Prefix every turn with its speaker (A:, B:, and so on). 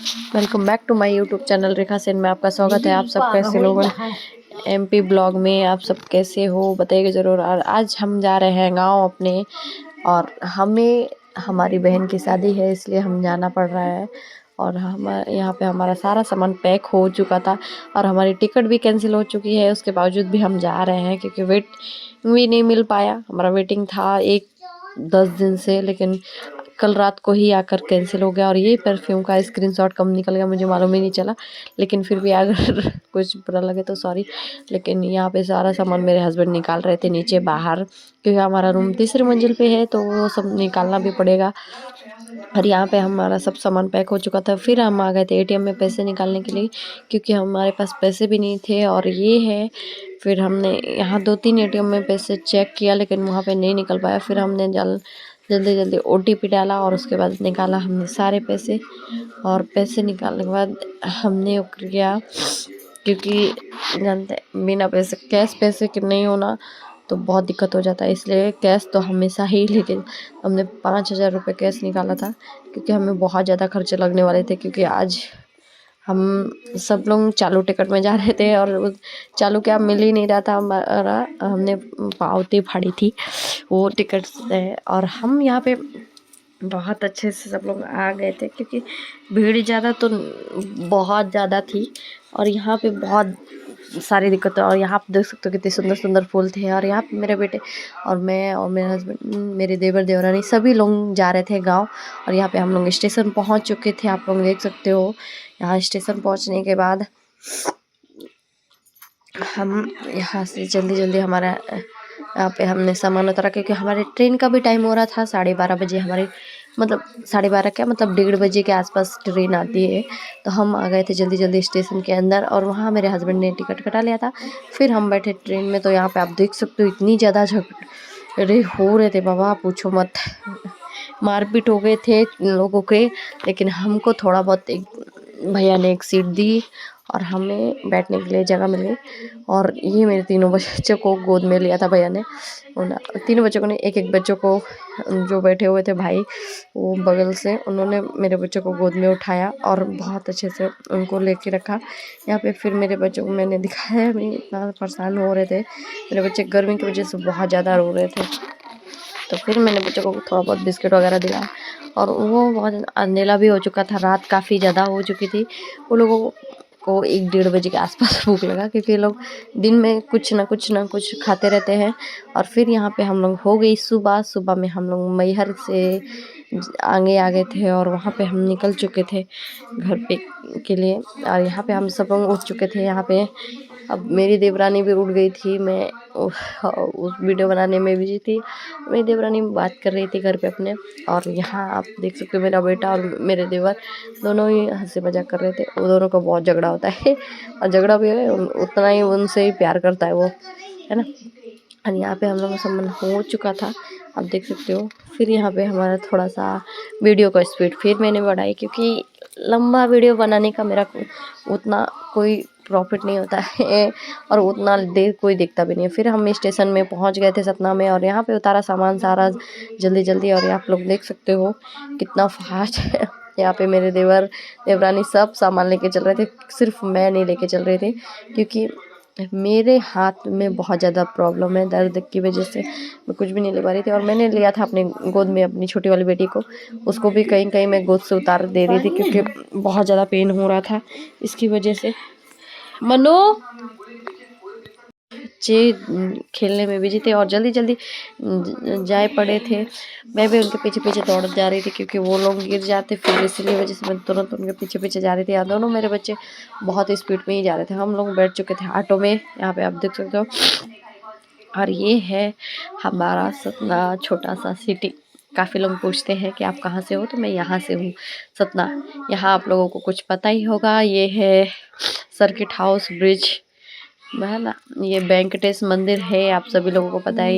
A: Welcome back to my YouTube channel Rekha Sen में आपका स्वागत है। आप सब कैसे लोग एमपी ब्लॉग में आप सब कैसे हो बताइएगा ज़रूर। और आज हम जा रहे हैं गांव अपने, और हमें हमारी बहन की शादी है इसलिए हम जाना पड़ रहा है। और हम यहाँ पे हमारा सारा सामान पैक हो चुका था और हमारी टिकट भी कैंसिल हो चुकी है। उसके बावजूद भी हम जा रहे हैं क्योंकि वेट भी नहीं मिल पाया। हमारा वेटिंग था 10 दिन से, लेकिन कल रात को ही आकर कैंसिल हो गया। और ये परफ्यूम का स्क्रीनशॉट कम निकल गया, मुझे मालूम ही नहीं चला। लेकिन फिर भी अगर कुछ बुरा लगे तो सॉरी। लेकिन यहाँ पे सारा सामान मेरे हस्बैंड निकाल रहे थे नीचे बाहर, क्योंकि हमारा रूम तीसरी मंजिल पे है तो वो सब निकालना भी पड़ेगा। और यहाँ पे हमारा सब सामान पैक हो चुका था। फिर हम आ गए थे एटीएम में पैसे निकालने के लिए, क्योंकि हमारे पास पैसे भी नहीं थे। और ये है, फिर हमने यहाँ 2-3 एटीएम में पैसे चेक किया लेकिन वहाँ पे नहीं निकल पाया। फिर हमने जल्दी जल्दी ओटीपी डाला और उसके बाद निकाला हमने सारे पैसे। और पैसे निकालने के बाद हमने वो किया, क्योंकि जानते बिना पैसे कैश पैसे के नहीं होना तो बहुत दिक्कत हो जाता है, इसलिए कैश तो हमेशा ही। लेकिन हमने 5,000 रुपये कैश निकाला था, क्योंकि हमें बहुत ज़्यादा खर्चे लगने वाले थे। क्योंकि आज हम सब लोग चालू टिकट में जा रहे थे और चालू क्या मिल ही नहीं रहा था हमारा। हमने पावती फाड़ी थी वो टिकट से। और हम यहाँ पे बहुत अच्छे से सब लोग आ गए थे, क्योंकि भीड़ ज़्यादा तो बहुत ज़्यादा थी। और यहाँ पे बहुत सारी दिक्कतें। और यहाँ पे देख सकते हो कितने सुंदर सुंदर फूल थे। और यहाँ पे मेरे बेटे और मैं और मेरे हस्बैंड, मेरे देवर देवरानी सभी लोग जा रहे थे गांव। और यहाँ पे हम लोग स्टेशन पहुँच चुके थे, आप लोग देख सकते हो। यहाँ स्टेशन पहुँचने के बाद हम यहाँ से जल्दी जल्दी हमारा यहाँ पे हमने सामान उतारा, क्योंकि हमारे ट्रेन का भी टाइम हो रहा था। 12:30 बजे हमारी, मतलब 12:30 क्या, मतलब 1:30 बजे के आसपास ट्रेन आती है। तो हम आ गए थे जल्दी जल्दी स्टेशन के अंदर, और वहाँ मेरे हस्बैंड ने टिकट कटा लिया था। फिर हम बैठे ट्रेन में। तो यहाँ पे आप देख सकते हो इतनी ज़्यादा झगड़े हो रहे थे, बाबा पूछो मत। मारपीट हो गए थे लोगों के। लेकिन हमको थोड़ा बहुत एक भैया ने एक सीट दी और हमें बैठने के लिए जगह मिल गई। और ये मेरे तीनों बच्चों को गोद में लिया था भैया ने। उन तीनों बच्चों को ने एक बच्चों को, जो बैठे हुए थे भाई वो बगल से, उन्होंने मेरे बच्चों को गोद में उठाया और बहुत अच्छे से उनको लेके रखा। यहाँ पे फिर मेरे बच्चों को मैंने दिखाया, मैं इतना परेशान हो रहे थे मेरे बच्चे, गर्मी की वजह से बहुत ज़्यादा रो रहे थे। तो फिर मैंने बच्चों को थोड़ा बहुत बिस्किट वगैरह दिया। और वो बहुत अंधेरा भी हो चुका था, रात काफ़ी ज़्यादा हो चुकी थी। वो लोगों को 1-1:30 बजे के आसपास भूख लगा, क्योंकि लोग दिन में कुछ ना कुछ खाते रहते हैं। और फिर यहाँ पे हम लोग हो गई सुबह। सुबह में हम लोग मैहर से आगे आ गए थे और वहाँ पे हम निकल चुके थे घर पे के लिए। और यहाँ पे हम सब लोग उठ चुके थे। यहाँ पे अब मेरी देवरानी भी उठ गई थी। मैं उस वीडियो बनाने में बिजी थी। मेरी देवरानी बात कर रही थी घर पे अपने। और यहाँ आप देख सकते हो मेरा बेटा और मेरे देवर दोनों ही हंसी मजाक कर रहे थे। वो दोनों का बहुत झगड़ा होता है और झगड़ा भी है उतना ही, उनसे ही प्यार करता है वो, है ना। और यहाँ पे हम लोग का सामान हो चुका था, आप देख सकते हो। फिर यहाँ पे हमारा थोड़ा सा वीडियो का स्पीड फिर मैंने बढ़ाई, क्योंकि लंबा वीडियो बनाने का मेरा उतना कोई प्रॉफिट नहीं होता है और उतना देर कोई देखता भी नहीं है। फिर हम स्टेशन में पहुंच गए थे सतना में, और यहाँ पे उतारा सामान सारा जल्दी जल्दी। और आप लोग देख सकते हो कितना फास्ट है। यहाँ पे मेरे देवरानी सब सामान लेके चल रहे थे, सिर्फ मैं नहीं लेके चल रहे थे, क्योंकि मेरे हाथ में बहुत ज़्यादा प्रॉब्लम है, दर्द की वजह से मैं कुछ भी नहीं ले पा रही थी। और मैंने लिया था अपने गोद में अपनी छोटी वाली बेटी को, उसको भी कहीं कहीं मैं गोद से उतार दे रही थी, क्योंकि बहुत ज़्यादा पेन हो रहा था इसकी वजह से। मनो बच्चे खेलने में बिजी थे और जल्दी जल्दी जाए पड़े थे। मैं भी उनके पीछे पीछे दौड़ जा रही थी, क्योंकि वो लोग गिर जाते फिर, इसीलिए वजह से मैं तुरंत उनके पीछे पीछे जा रही थी। और दोनों मेरे बच्चे बहुत स्पीड में ही जा रहे थे। हम लोग बैठ चुके थे ऑटो में, यहाँ पे आप देख सकते हो। और ये है हमारा सतना छोटा सा सिटी। काफ़ी लोग पूछते हैं कि आप कहाँ से हो, तो मैं यहाँ से हूँ, सतना। यहाँ आप लोगों को कुछ पता ही होगा, ये है सर्किट हाउस ब्रिज, है ना। ये वेंकटेश मंदिर है, आप सभी लोगों को पता है।